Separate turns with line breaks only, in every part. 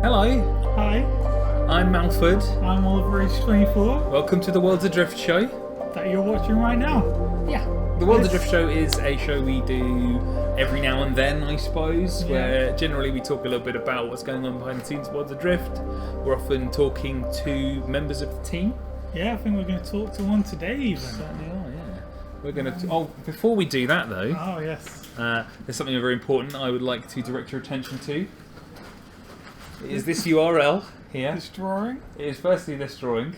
Hello,
Hi,
I'm Malford.
I'm Oliver H24
Welcome to the Worlds Adrift Show.
that you're watching right now.
Yeah, the Worlds Adrift Show is a show we do every now and then, I suppose, where generally we talk a little bit about what's going on behind the scenes of Worlds Adrift. We're often talking to members of the team.
Yeah, I think we're going to talk to one today even.
Certainly are, yeah. We're going to. Before we do that though,
Oh, yes.
there's something very important I would like to direct your attention to. It is this URL here.
This drawing.
It is firstly this drawing,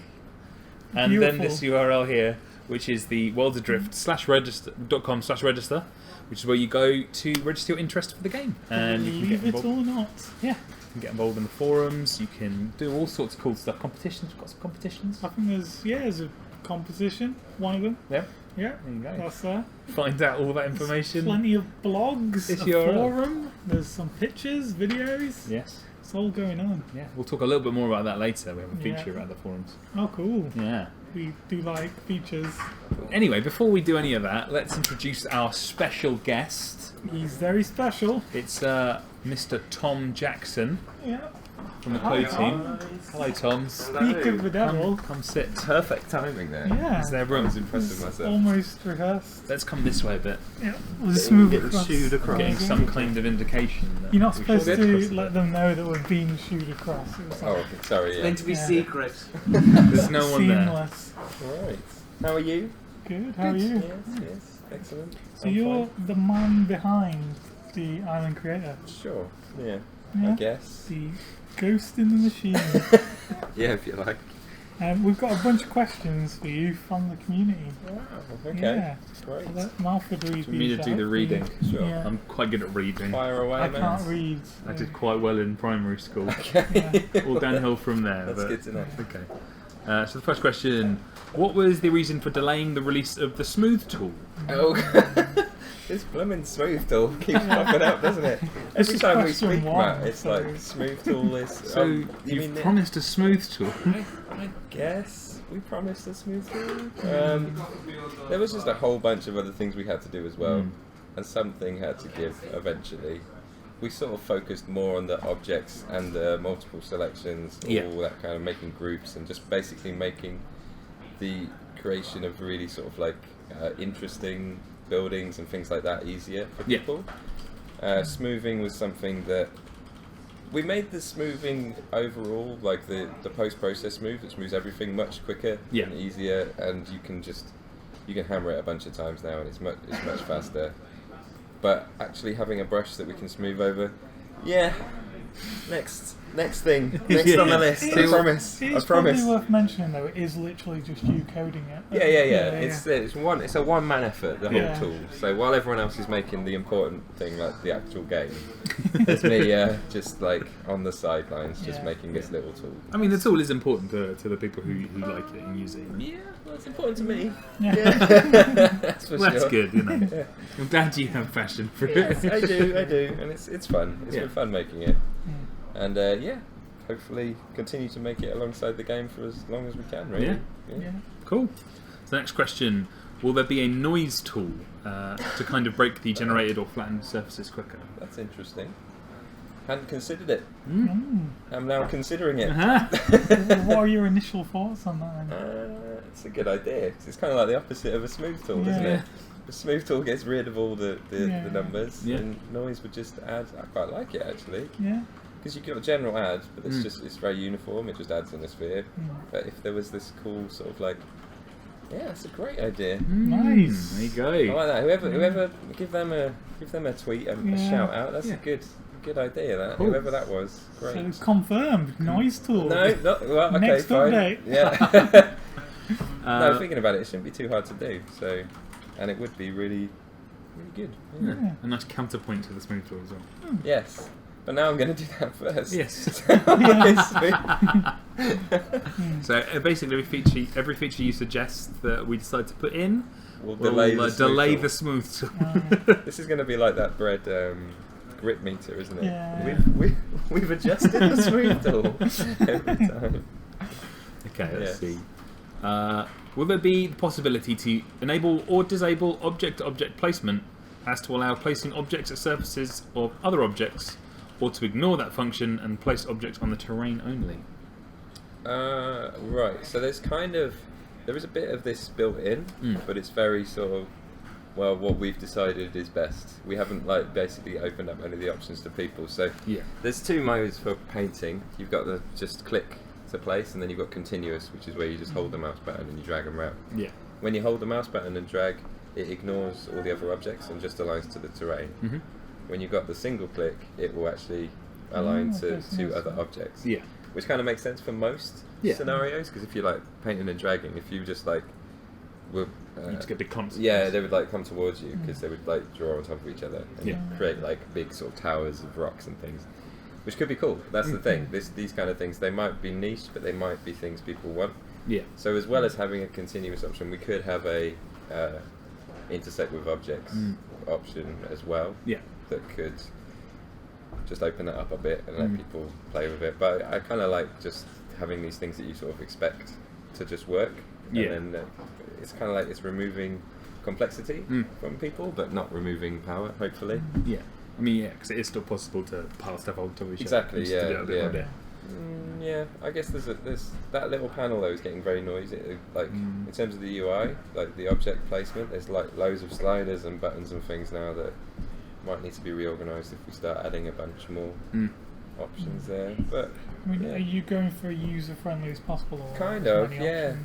and
Beautiful.
then this URL here, which is the worldsadrift.com/register, which is where you go to register your interest for the game. And you can
Believe
get
it
involved.
or not.
Yeah, you can get involved in the forums. You can do all sorts of cool stuff. Competitions. We've got some competitions.
I think there's a competition, one of them.
Yeah,
Yeah,
there you go.
that's there.
Find out all that information.
Plenty of blogs,
This
a
URL.
forum, there's some pictures, videos.
Yes.
It's all going on.
Yeah, we'll talk a little bit more about that later. We have a feature
Yeah.
about the forums.
Oh, cool.
Yeah.
We do like features.
Anyway, before we do any of that, let's introduce our special guest.
He's very special.
It's Mr. Tom Jackson
Yeah.
from the
Hi,
Clo
Tom.
team. Hello, Tom.
Speak of the devil.
Come sit.
Perfect timing there.
Yeah.
Is there
I
room?
was impressed with myself.
Almost rehearsed.
Let's come this way a bit.
Yeah. We'll just move
Getting
across.
shooed across.
Getting some kind of indication. That
You're not
we
supposed
should-
to let them know that we're being shooed across. It was
Oh,
like
okay, sorry, yeah.
Meant to be
Yeah.
secret.
There's no one there.
seamless.
Right. How are you?
Good. How are you?
Yes, yes. Excellent.
So
I'm
you're the man behind the Island Creator.
fine. Sure. Yeah.
Yeah.
I guess.
The ghost in the machine.
Yeah, if you like.
We've got a bunch of questions for you from the community.
Wow. Okay.
Yeah.
Great.
I'll let Malford read
For me to
these
do
out
the
for
reading.
you.
Sure.
Yeah.
I'm quite good at reading.
Fire away,
I
man.
can't read.
I did quite well in primary school.
Okay.
All downhill from there.
That's
but
good to know.
Okay. So the first question: what was the reason for delaying the release of the Smooth tool?
Oh. This blooming smooth tool keeps popping up, doesn't it?
This
Every
is
time we
question
speak
one,
about it, it's
so-
like smooth tool is.
So
you
you've
mean
promised a Smooth tool.
I guess we promised a smooth tool. There was just a whole bunch of other things we had to do as well, and something had to give eventually. We sort of focused more on the objects and the multiple selections, all
Yeah.
that kind of making groups, and just basically making the creation of really sort of like interesting buildings and things like that easier for
Yeah.
people. Smoothing was something that we made the smoothing overall, like the post-process smooth, that smooths everything much quicker
Yeah.
and easier, and you can hammer it a bunch of times now, and it's much faster. But actually having a brush that we can smooth over, yeah. Next thing, next on the list. I promise.
It
I
is
promise.
probably worth mentioning though. It is literally just you coding it.
Yeah. It's a one-man effort, the whole
Yeah.
tool. So while everyone else is making the important thing, like the actual game, there's me just like on the sidelines, just
Yeah.
making this little tool.
I mean, the tool is important to the people who like it and use it.
Yeah, well, it's important to me.
Yeah.
That's for
Well, that's
sure.
good, you know. I'm glad you have passion for
Yes,
it.
I do, and it's fun. It's
Yeah.
been fun making it,
Mm.
and hopefully continue to make it alongside the game for as long as we can. Really.
Yeah.
Yeah.
Cool. So the next question: will there be a noise tool to kind of break the generated or flattened surfaces quicker?
That's interesting. Hadn't considered it.
Mm.
I'm now considering it.
Uh-huh.
What are your initial thoughts on that?
It's a good idea. 'Cause it's kind of like the opposite of a smooth tool, isn't
Yeah.
it? The smooth tool gets rid of all the
Yeah.
numbers,
Yeah.
and noise would just add. I quite like it actually,
Yeah.
because you get a general add, but it's very uniform. It just adds in a sphere.
Mm.
But if there was this cool sort of like, yeah, it's a great idea.
Nice.
There you
I
go.
like that. Whoever give them a tweet, a
Yeah.
shout out. That's
Yeah.
a good idea. That
Cool.
whoever that was, great.
So confirmed. Noise tool.
No, not well. Okay,
Next
fine.
update.
Yeah.
Uh,
No, thinking about it, it shouldn't be too hard to do. So, and it would be really, really good.
yeah,
Yeah.
a nice counterpoint to the smooth tool as well.
Yes, but now I'm going to do that first.
Yes.
Obviously.
So basically, every feature you suggest that we decide to put in,
We'll
will
delay the smooth
delay
tool.
the smooth tool.
This is going to be like that bread grit meter, isn't it?
Yeah.
We've adjusted the smooth tool every time.
Okay, let's
Yes.
see. Will there be the possibility to enable or disable object-to-object placement as to allow placing objects at surfaces of other objects or to ignore that function and place objects on the terrain only.
Right, so there is a bit of this built in, but it's very sort of, well, what we've decided is best. We haven't like basically opened up any of the options to people. So there's two modes for painting. You've got the just click to place, and then you've got continuous, which is where you just hold the mouse button and you drag them around. Yeah. When you hold the mouse button and drag, it ignores all the other objects and just aligns to the terrain. Mm-hmm. When you've got the single click, it will actually align to two other objects. Yeah. Which kind of makes sense for most scenarios, because if you're like painting and dragging, if you just like were
you just get big clumps.
Yeah, they would like come towards you because they would like draw on top of each other and create like big sort of towers of rocks and things, which could be cool. That's the thing. These kind of things, they might be niche, but they might be things people want. Yeah. So as well as having a continuous option, we could have a intersect with objects option as well. Yeah. That could just open that up a bit and let people play with it. But I kind of like just having these things that you sort of expect to just work. And then it's kind of like it's removing complexity from people, but not removing power, hopefully. Yeah.
I mean, because it is still possible to pile stuff on top of each other.
Exactly, yeah. I guess there's that little panel though is getting very noisy. Like in terms of the UI, like the object placement, there's like loads of sliders and buttons and things now that might need to be reorganised if we start adding a bunch more options there. But
I mean, are you going for user-friendly as possible? Or
kind of, yeah.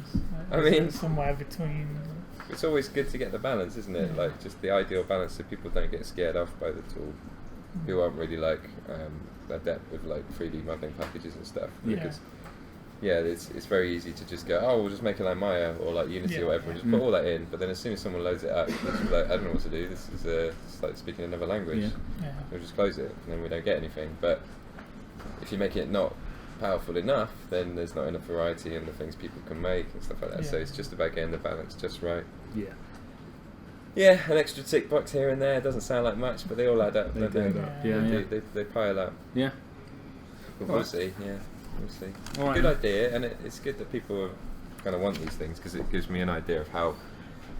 I mean, somewhere between.
It's always good to get the balance, isn't it? Like just the ideal balance, so people don't get scared off by the tool, who aren't really like adept with like 3D modelling packages and stuff. Because it's very easy to just go, oh, we'll just make it like Maya or like Unity or whatever, and just put all that in. But then as soon as someone loads it up, it's like, I don't know what to do. This is it's like speaking another language. We'll just close it, and then we don't get anything. But if you make it not powerful enough, then there's not enough variety in the things people can make and stuff like that. So it's just about getting the balance just right. Yeah, an extra tick box here and there doesn't sound like much, but they all add up. They pile up. Yeah. But we'll see. Yeah, we'll see. Right. Good idea, and it's good that people kind of want these things, because it gives me an idea of how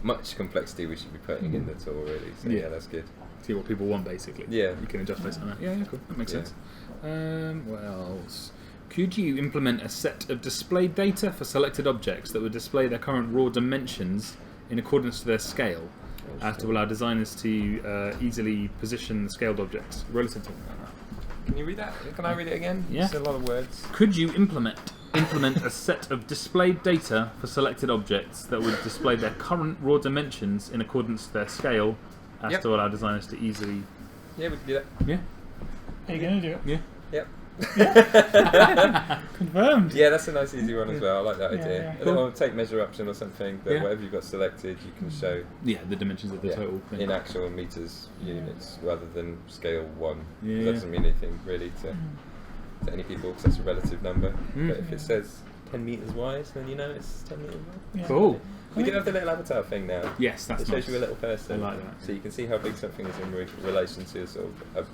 much complexity we should be putting in the tool, really. So yeah, that's good.
See what people want, basically. Yeah. You can adjust based on that. Yeah, cool. That makes sense. What else? Could you implement a set of displayed data for selected objects that would display their current raw dimensions in accordance to their scale, as to allow designers to easily position the scaled objects relative to one another?
Can you read that? Can I read it again? Yeah. It's a lot of words.
Could you implement a set of displayed data for selected objects that would display their current raw dimensions in accordance to their scale, as to allow designers to easily...
Yeah, we can do that.
Yeah.
Are you going to do it?
Yeah.
Yep.
Confirmed.
Yeah, that's a nice easy one as well. I like that idea. Cool. Or take measure option or something, but whatever you've got selected, you can show
the dimensions of the total thing.
In actual meters units rather than scale 1. That doesn't mean anything really to any people, because that's a relative number. But if it says 10 meters wide, then you know it's 10 meters wide.
Cool.
We do have the little avatar thing now.
Yes, that's
nice. It shows you a little person.
I like that.
So you can see how big something is in relation to a sort of a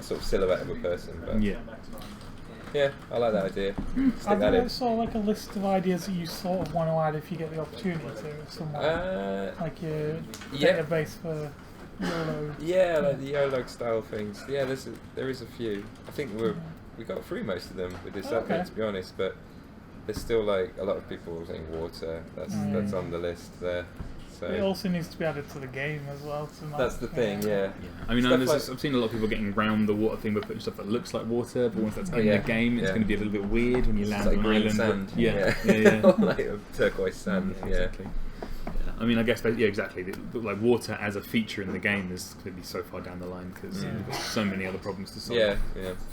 sort of silhouette of a person. But yeah, I like that idea.
Stick that in. Sort of like a list of ideas that you sort of want to add if you get the opportunity to, somewhere. Like your database for YOLO.
Yeah, like the YOLO style things. Yeah, there is a few. I think we got through most of them with this update, to be honest, but there's still like a lot of people saying water. That's on the list there. So
it also needs to be added to the game as well.
That's the thing, yeah.
I mean, I've seen a lot of people getting around the water thing by putting stuff that looks like water, but once that's in the game, it's going to be a little bit weird when you land on an island.
Sand. Yeah. Like a turquoise sand.
Exactly. I mean, I guess, exactly. Like water as a feature in the game is going to be so far down the line, because you've got so many other problems to solve.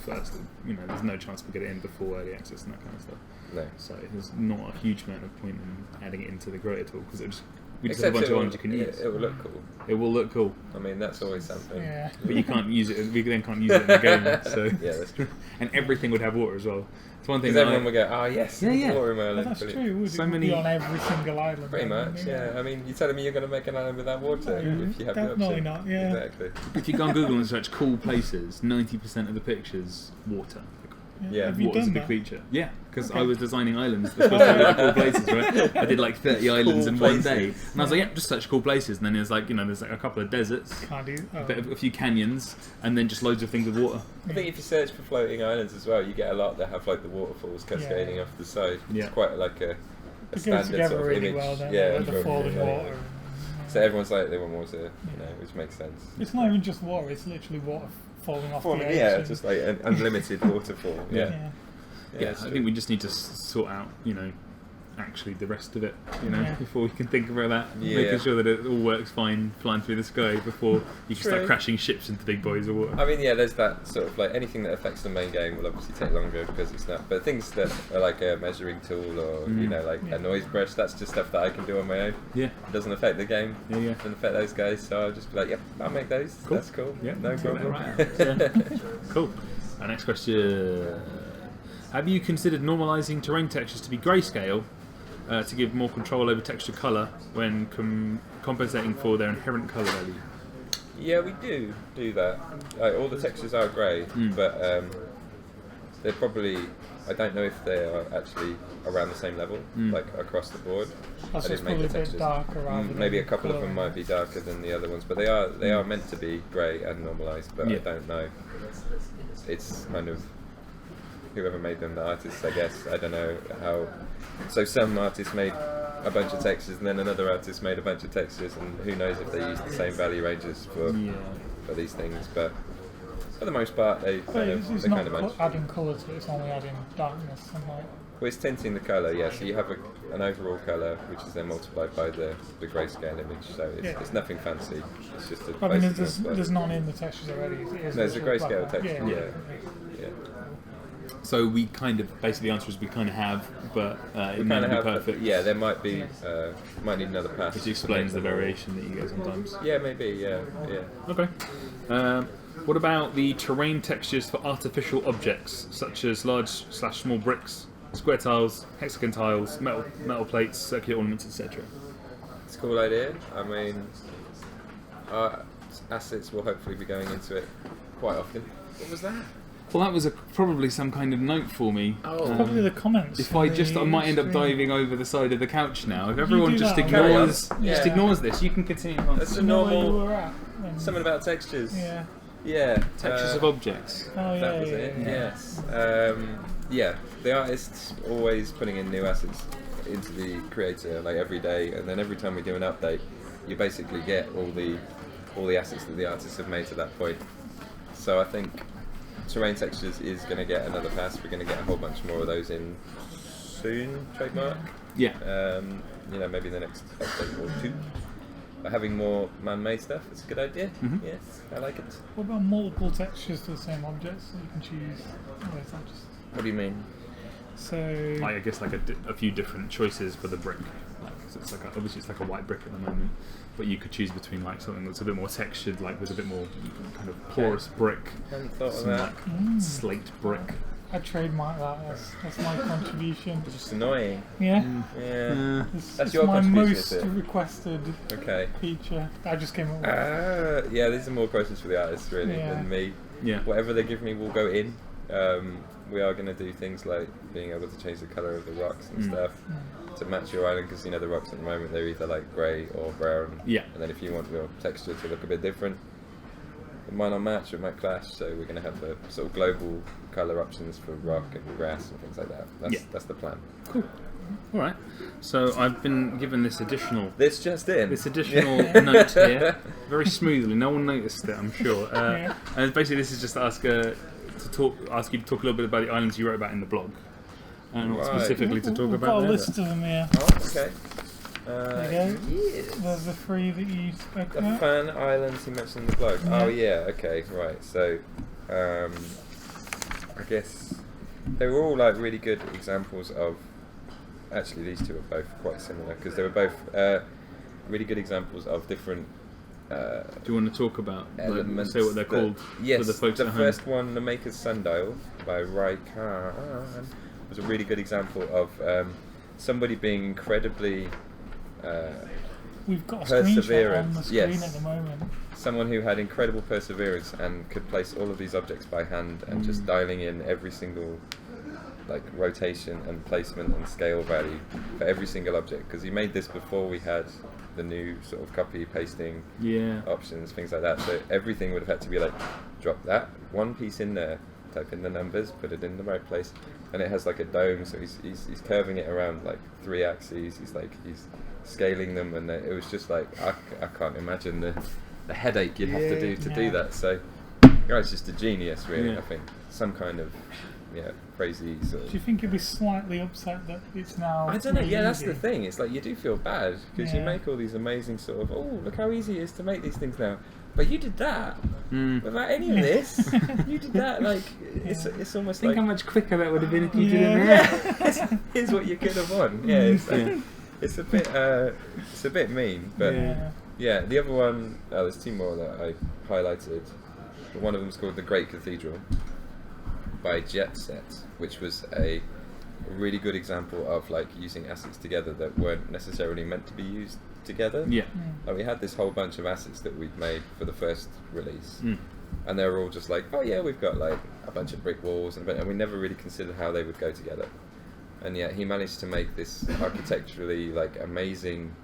First, there's no chance we get it in before early access and that kind of stuff.
No.
So there's not a huge amount of point in adding it into the Grota tool, because we just have a bunch of ones you can use.
It will look cool.
It will look cool.
I mean, that's always something.
Yeah.
But you can't use it. We then can't use it in the game. So
yeah, that's true.
And everything would have water as well. It's one thing.
Because everyone would go, yes, water in my island.
That's true. It would be on every single island.
Pretty much, yeah. I mean, you're telling me you're going to make an island without water if you have the option.
Definitely not. Yeah.
Exactly.
If you go on Google and search cool places, 90% of the pictures water.
Yeah.
Have you
Water's a
done
big
that?
feature. Yeah, because
Okay.
I was designing islands. They're supposed to be like cool places, right? I did like 30 islands in one day, and I was like, yeah, just search cool places. And then there's like, there's like a couple of deserts,
Can't do.
a few canyons, and then just loads of things with water.
I think if you search for floating islands as well, you get a lot that have like the waterfalls cascading off the side.
Yeah.
It's quite like a
It goes
standard
together
sort of
really
image.
well then,
Yeah,
like the
very
falling
good,
water.
So everyone's like they want water, which makes sense.
It's not even just water; it's literally water falling off the ocean.
Yeah, just like an unlimited waterfall. Yeah.
Yeah, I think we just need to sort out, actually the rest of it, before we can think about that.
Yeah.
Making sure that it all works fine flying through the sky before you can start crashing ships into big bodies of water.
I mean, yeah, there's that sort of like anything that affects the main game will obviously take longer because it's not. But things that are like a measuring tool or like a noise brush, that's just stuff that I can do on my own.
Yeah.
It doesn't affect the game.
Yeah.
Doesn't affect those guys. So I'll just be like, yep, I'll make those.
Cool.
That's cool.
Yeah,
no problem.
Cool. Our next question. Have you considered normalizing terrain textures to be grayscale to give more control over texture color when compensating for their inherent color value?
Yeah, we do that. Like, all the textures are grey, but they're probably. I don't know if they are actually around the same level, like across the board.
That's
I
just
didn't make
probably
the
a bit
textures.
darker rather
Maybe a
than
couple of them
colouring.
might be darker than the other ones, but they are meant to be grey and normalised. But I don't know. It's kind of whoever made them, the artists, I guess. I don't know how. So some artists made a bunch of textures, and then another artist made a bunch of textures, and who knows if they used the same value ranges for these things. But for the most part, they
But
kind
it's
of
not
match.
adding colour to it; it's only adding darkness and light.
Well, it's tinting the colour, yeah. So you have an overall colour, which is then multiplied by the grayscale image. So it's nothing fancy. It's just a.
I mean,
basic
there's none in the textures already.
There's a grayscale
black.
texture. Yeah.
So we kind of, basically the answer is we kind of have, but it may
Kind
not
of
be
have,
perfect.
yeah. There might be, might need another pass.
Which explains the variation that you get sometimes.
Yeah, maybe. Yeah.
Okay. What about the terrain textures for artificial objects, such as large/small bricks, square tiles, hexagon tiles, metal plates, circular ornaments, etc.?
It's a cool idea. I mean, our assets will hopefully be going into it quite often. What was that?
Well, that was probably some kind of note for me.
Probably the comments.
If I might end up diving over the side of the couch now. If
You
everyone
do
just
that.
ignores this, you can continue on.
That's a
You know where you
normal.
were at when-
Something about textures.
Yeah.
Yeah.
Textures of objects.
Oh yeah.
That was
yeah,
it.
yeah.
Yes. Yeah. The artist's always putting in new assets into the creator, like every day, and then every time we do an update, you basically get all the assets that the artists have made to that point. So I think terrain textures is going to get another pass. We're going to get a whole bunch more of those in soon. Trademark.
Yeah.
Maybe the next update or two. But having more man-made stuff is a good idea.
Mhm.
Yes, I like it.
What about multiple textures to the same object so you can choose? Or is that just
What do you mean?
so?
I guess like a few different choices for the brick. So it's obviously it's like a white brick at the moment, but you could choose between like something that's a bit more textured, like with a bit more kind of porous brick,
I hadn't thought of
some
that.
like slate brick.
I trademark that. That's my contribution.
It's just annoying.
Yeah.
Yeah.
It's,
That's
it's
your
my
contribution,
most
is it?
requested
Okay.
feature. I just came up with.
Yeah, these are more questions for the artists really
Yeah.
than me.
Yeah.
Whatever they give me will go in. We are going to do things like being able to change the colour of the rocks and stuff to match your island, because the rocks at the moment they're either like grey or brown.
Yeah.
And then if you want your texture to look a bit different, it might not match, it might clash. So we're going to have the sort of global colour options for rock and grass and things like that. That's the plan.
Cool. All right. So I've been given this additional
This just in.
note here, very smoothly. No one noticed it, I'm sure.
Yeah.
And basically, this is just to ask you to talk a little bit about the islands you wrote about in the blog, and not
Right.
specifically to talk
We've
about
got a
there.
list of them here.
Oh, okay.
There you go.
Yes.
There's the three that you spoke
The
about.
fan islands you mentioned in the blog.
Yeah.
Oh yeah, okay, right. So, I guess they were all like really good examples of. Actually, these two are both quite similar because they were both really good examples of different.
Do you want to talk about
elements
say what they're
that-
called
Yes,
for the folks
the
at home?
first one, The Maker's Sundial by Rai Khan, was a really good example of somebody being incredibly
We've got a screenshot on the screen
yes.
at the moment.
Someone who had incredible perseverance and could place all of these objects by hand and just dialing in every single like rotation and placement and scale value for every single object, because he made this before we had the new sort of copy pasting options, things like that. So everything would have had to be like, drop that one piece in there, type in the numbers, put it in the right place, and it has like a dome, so he's curving it around like 3 axes. He's scaling them, and it was just like I can't imagine the headache you'd have to do do that. So guy's just a genius, really. I think some kind of crazy sort of...
Do you think you'd be slightly upset that it's now...
I don't know,
really
that's
easy?
the thing. It's like you do feel bad because you make all these amazing sort of, oh, look how easy it is to make these things now. But you did that without any of this. You did that, like, it's almost
Think
like...
how much quicker that would have been if you didn't have.
Here's what you could have won. It's a bit mean, but the other one, there's 2 more that I highlighted. One of them is called The Great Cathedral by Jet Set, which was a really good example of like using assets together that weren't necessarily meant to be used together. Like we had this whole bunch of assets that we'd made for the first release, and they were all just like, oh yeah, we've got like a bunch of brick walls, and we never really considered how they would go together. And yet he managed to make this architecturally like amazing,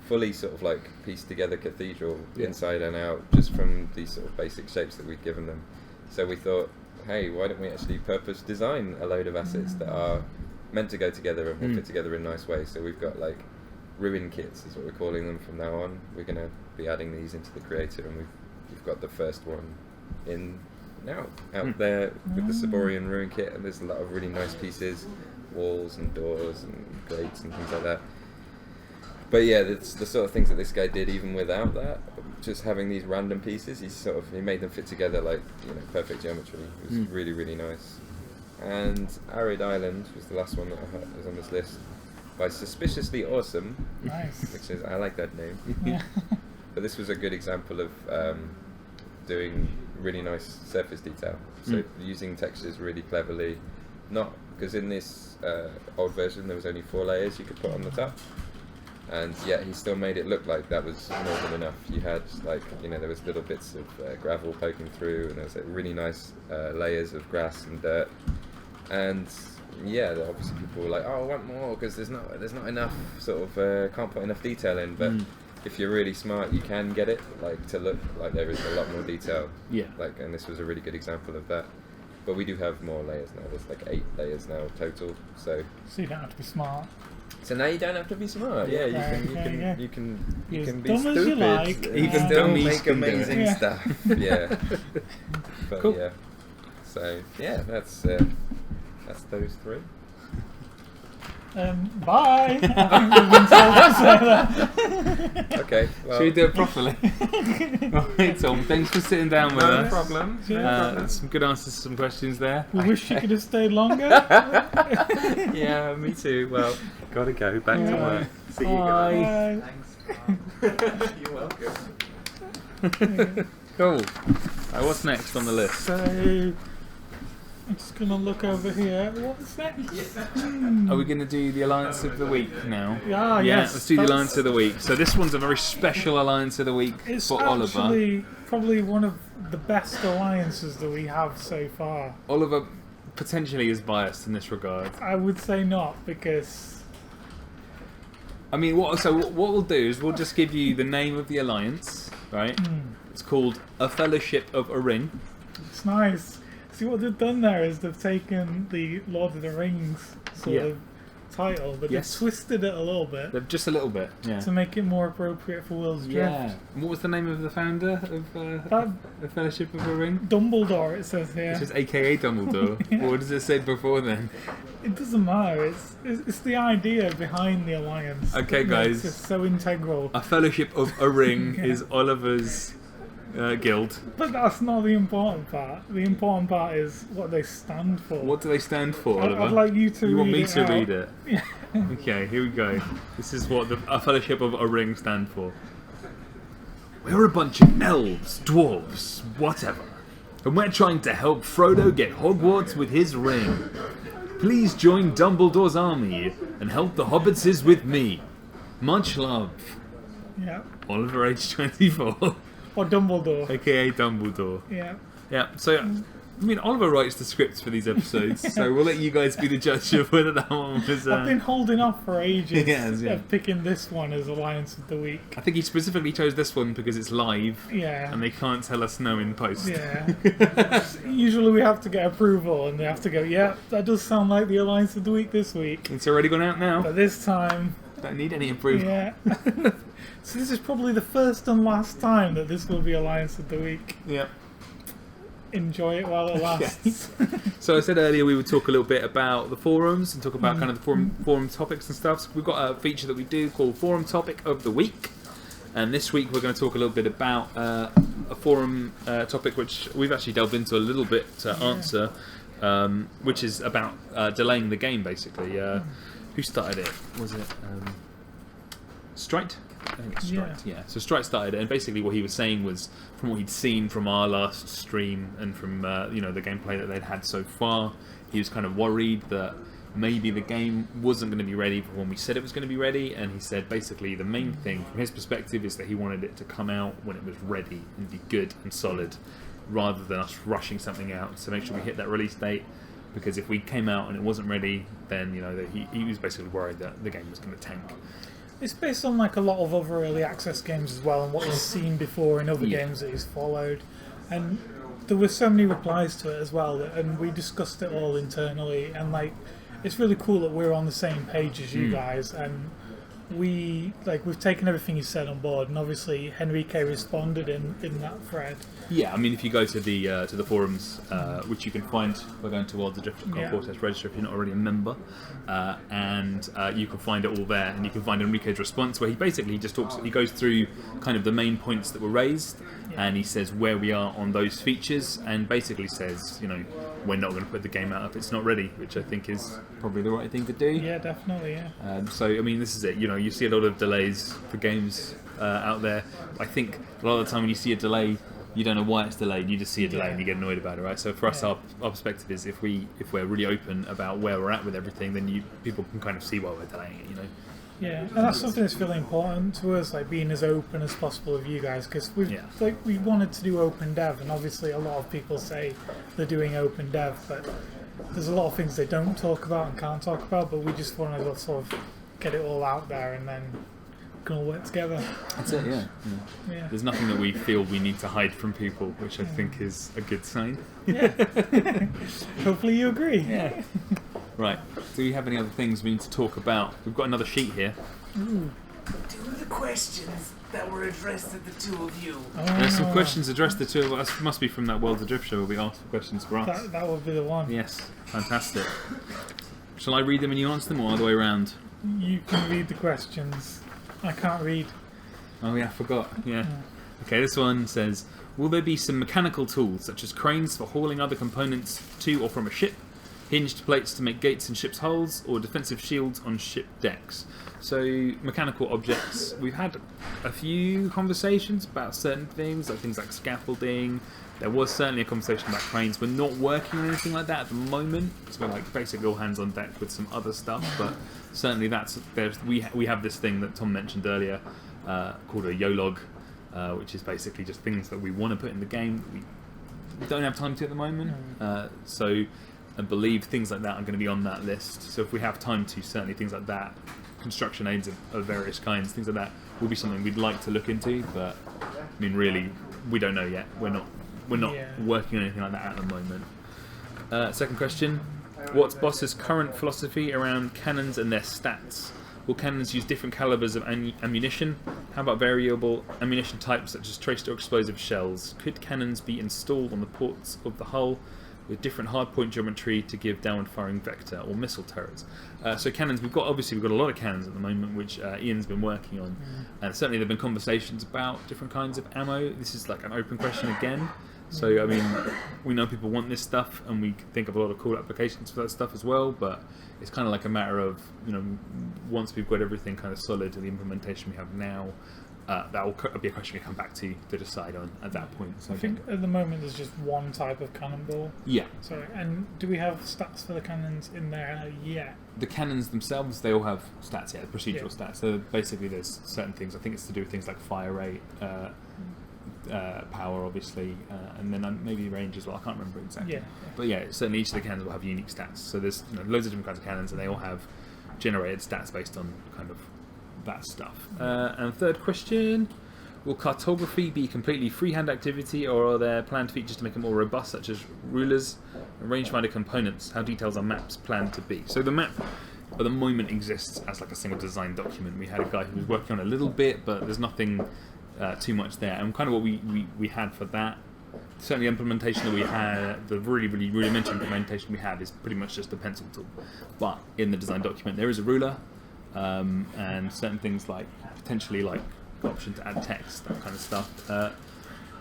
fully sort of like pieced together cathedral inside and out, just from these sort of basic shapes that we'd given them. So we thought, hey, why don't we actually purpose design a load of assets that are meant to go together and will fit together in nice ways. So we've got like ruin kits is what we're calling them from now on. We're going to be adding these into the creator, and we've got the first one in now out there with the Saborian ruin kit, and there's a lot of really nice pieces, walls and doors and grates and things like that. But yeah, it's the sort of things that this guy did even without that. Just having these random pieces, he made them fit together like perfect geometry. It was really, really nice. And Arid Island was the last one that was on this list by Suspiciously Awesome.
Nice.
Which is, I like that name. But this was a good example of doing really nice surface detail. So using textures really cleverly. Not because in this old version there was only 4 layers you could put on the top. And yet he still made it look like that was more than enough. You had like, there was little bits of gravel poking through, and there was like really nice layers of grass and dirt. And obviously people were like, oh, I want more because there's not enough sort of can't put enough detail in. But if you're really smart, you can get it like to look like there is a lot more detail. Like, and this was a really good example of that. But we do have more layers now. There's like 8 layers now total. So
you don't have to be smart.
So now you don't have you smart. Yeah, you can be
dumb
stupid.
As you like.
Even
still
make amazing stuff. Yeah. But
cool.
So that's those 3.
Bye.
Okay. Well,
should we do it properly? Right, Tom. Thanks for sitting down with us.
No problem.
Some good answers to some questions there.
We wish you could have stayed longer.
Yeah, me too. Well, gotta go back to work. See you
Bye.
guys. Thanks. You're welcome.
Cool. Right, what's next on the list?
So I'm just gonna look over here. What's next?
Are we going to do the Alliance of the Week now?
Yes.
Let's do the Alliance of the Week. So this one's a very special Alliance of the Week for Oliver.
It's probably one of the best alliances that we have so far.
Oliver potentially is biased in this regard.
I would say not, because...
I mean, what we'll do is we'll just give you the name of the alliance, right? It's called A Fellowship of a Ring.
It's nice. See, what they've done there is they've taken the Lord of the Rings sort of title, but they've twisted it a little bit.
Just a little bit,
to make it more appropriate for Worlds Adrift.
Yeah. And what was the name of the founder of A Fellowship of a Ring?
Dumbledore, it says here.
Which is AKA Dumbledore. What does it say before then?
It doesn't matter. It's the idea behind the alliance.
Okay, guys.
It's so integral.
A Fellowship of a Ring is Oliver's guild.
But that's not the important part. The important part is what they stand for.
What do they stand for, Oliver?
I'd like you to read it.
You want me to
out.
read it?
Yeah.
Okay, here we go. This is what A Fellowship of a Ring stand for. We're a bunch of elves, dwarves, whatever. And we're trying to help Frodo get Hogwarts with his ring. Please join Dumbledore's army and help the Hobbitses with me. Much love.
Yeah.
Oliver, age 24.
Or Dumbledore.
AKA Dumbledore.
Yeah.
Yeah, so, I mean, Oliver writes the scripts for these episodes, so we'll let you guys be the judge of whether that one was...
I've been holding off for ages
yeah.
of picking this one as Alliance of the Week.
I think he specifically chose this one because it's live, and they can't tell us no in post.
Yeah. Usually we have to get approval, and they have to go, yeah, that does sound like the Alliance of the Week this week.
It's already gone out now.
But this time...
Don't need any approval.
Yeah. So this is probably the first and last time that this will be Alliance of the Week.
Yeah.
Enjoy it while it lasts.
So I said earlier we would talk a little bit about the forums and talk about kind of the forum topics and stuff. So we've got a feature that we do called Forum Topic of the Week. And this week we're going to talk a little bit about a forum topic which we've actually delved into a little bit to answer, which is about delaying the game, basically. Who started it? Was it Strite? I think it's Strite, yeah. So Strite started it, and basically what he was saying was, from what he'd seen from our last stream and from the gameplay that they'd had so far, he was kind of worried that maybe the game wasn't going to be ready for when we said it was going to be ready, and he said basically the main thing from his perspective is that he wanted it to come out when it was ready and be good and solid, rather than us rushing something out to make sure we hit that release date. Because if we came out and it wasn't ready, then he was basically worried that the game was going to tank.
It's based on like a lot of other early access games as well, and what he's seen before in other games that he's followed. And there were so many replies to it as well, and we discussed it all internally. And like, it's really cool that we're on the same page as you guys, and we've taken everything you said on board. And obviously, Henrique responded in that thread.
Yeah, I mean, if you go to the forums, which you can find by going to Worlds Adrift Show register if you're not already a member, and you can find it all there, and you can find Enrique's response where he basically just talks. He goes through kind of the main points that were raised, and he says where we are on those features, and basically says, we're not going to put the game out if it's not ready, which I think is probably the right thing to do.
Yeah, definitely. Yeah.
So I mean, this is it. You see a lot of delays for games out there. I think a lot of the time when you see a delay, you don't know why it's delayed. You just see a delay and you get annoyed about it, right? So for us, our perspective is if we're really open about where we're at with everything, then people can kind of see why we're delaying it.
Yeah, and that's something that's really important to us, like being as open as possible with you guys, because we wanted to do open dev, and obviously a lot of people say they're doing open dev, but there's a lot of things they don't talk about and can't talk about, but we just want to sort of get it all out there, and then we can all work together.
That's it, yeah. There's nothing that we feel we need to hide from people, which I think is a good sign.
Yeah. Hopefully you agree.
Yeah. Right, do we have any other things we need to talk about? We've got another sheet here.
Ooh.
Do the questions that were addressed to the two of you.
There's some questions addressed to the two of us. Must be from that Worlds Adrift Show where we asked for questions for us.
That would be the one.
Yes, fantastic. Shall I read them and you answer them, or other way around?
You can read the questions. I can't read.
Oh yeah, I forgot. Yeah. Okay, this one says, will there be some mechanical tools, such as cranes for hauling other components to or from a ship, hinged plates to make gates in ship's hulls, or defensive shields on ship decks? So, mechanical objects. We've had a few conversations about certain things like scaffolding. There was certainly a conversation about cranes. We're not working on anything like that at the moment, so we're basically all hands on deck with some other stuff, but certainly we have this thing that Tom mentioned earlier called a YOLOG, which is basically just things that we want to put in the game we don't have time to at the moment. I believe things like that are going to be on that list. So if we have time to, certainly things like that, construction aids of various kinds, things like that, will be something we'd like to look into. But I mean, really, we don't know yet. We're not working on anything like that at the moment. Second question: what's Boss's current philosophy around cannons and their stats? Will cannons use different calibers of ammunition? How about variable ammunition types such as traced or explosive shells? Could cannons be installed on the ports of the hull with different hardpoint geometry to give downward firing vector or missile turrets? So cannons, we've got a lot of cannons at the moment, which Ian's been working on, and certainly there have been conversations about different kinds of ammo. This is like an open question again. So I mean, we know people want this stuff, and we think of a lot of cool applications for that stuff as well. But it's kind of like a matter of once we've got everything kind of solid to the implementation we have now, That will be a question we come back to decide on at that point. So
I think at the moment there's just one type of cannonball.
Yeah.
Sorry, and do we have stats for the cannons in there yet?
The cannons themselves, they all have stats, procedural stats. So basically there's certain things, I think it's to do with things like fire rate, power obviously, and then maybe range as well, I can't remember exactly.
Yeah.
But yeah, certainly each of the cannons will have unique stats. So there's loads of different kinds of cannons and they all have generated stats based on kind of that stuff. And third question, will cartography be completely freehand activity or are there planned features to make it more robust such as rulers and rangefinder components? How details on maps planned to be? So the map at the moment exists as like a single design document. We had a guy who was working on a little bit but there's nothing too much there, and kind of what we had for that, certainly the implementation that we had, the really rudimentary implementation we had is pretty much just a pencil tool, but in the design document there is a ruler, and certain things like potentially like the option to add text, that kind of stuff.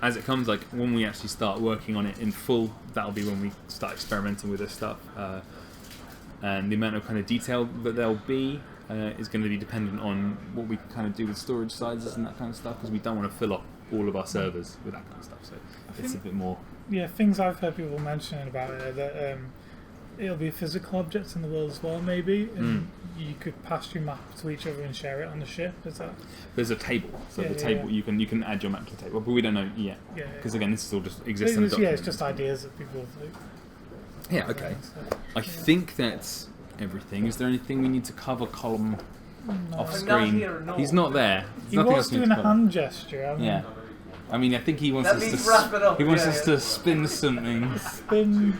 As it comes, like when we actually start working on it in full, that'll be when we start experimenting with this stuff, and the amount of kind of detail that there'll be is going to be dependent on what we kind of do with storage sizes and that kind of stuff, because we don't want to fill up all of our servers with that kind of stuff, so it's a bit more.
Yeah, things I've heard people mentioning about it are that it'll be physical objects in the world as well, maybe, and you could pass your map to each other and share it on the ship. Is that?
There's a table, so the table you can add your map to the table, but we don't know yet. Because again, this is all just existing.
It's just ideas that people think.
Yeah. Okay. I think that's everything. Is there anything we need to cover, Column, off screen? He's not there.
He was doing a hand gesture.
Yeah. I mean, I think he wants
That
us
means
to.
wrap it up,
He wants us to spin something.
Spin.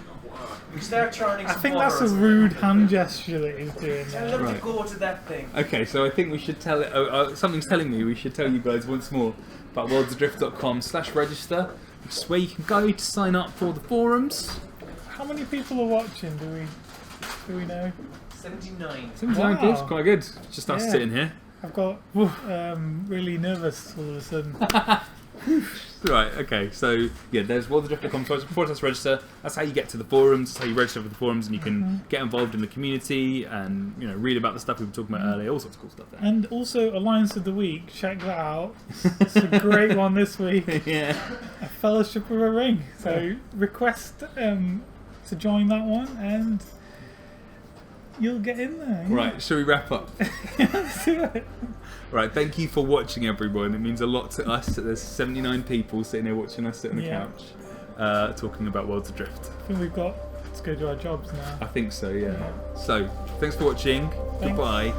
We start churning
I
some
think that's a
butter.
rude hand gesture that he's doing
Tell
there.
them
Right.
to go to that thing.
Okay, so I think we should tell it. Something's telling me we should tell you guys once more about worldsadrift.com/register, which is where you can go to sign up for the forums.
How many people are watching? Do we know?
79.
79
Wow.
people, quite good. Just us
Yeah.
sitting here.
I've got really nervous all of a sudden.
Right, okay, so yeah, there's worldsadrift.com/register. That's how you get to the forums, that's how you register for the forums, and you can get involved in the community and read about the stuff we were talking about earlier, all sorts of cool stuff there.
And also Alliance of the Week, check that out. It's a great one this week.
Yeah.
A Fellowship of a Ring. So request to join that one and you'll get in there. Yeah.
Right, shall we wrap up?
Let's do it.
Right, thank you for watching, everyone. It means a lot to us that there's 79 people sitting here watching us sit on the couch talking about Worlds Adrift.
I think we've got to go do our jobs now.
I think so, yeah. So, thanks for watching.
Thanks.
Goodbye.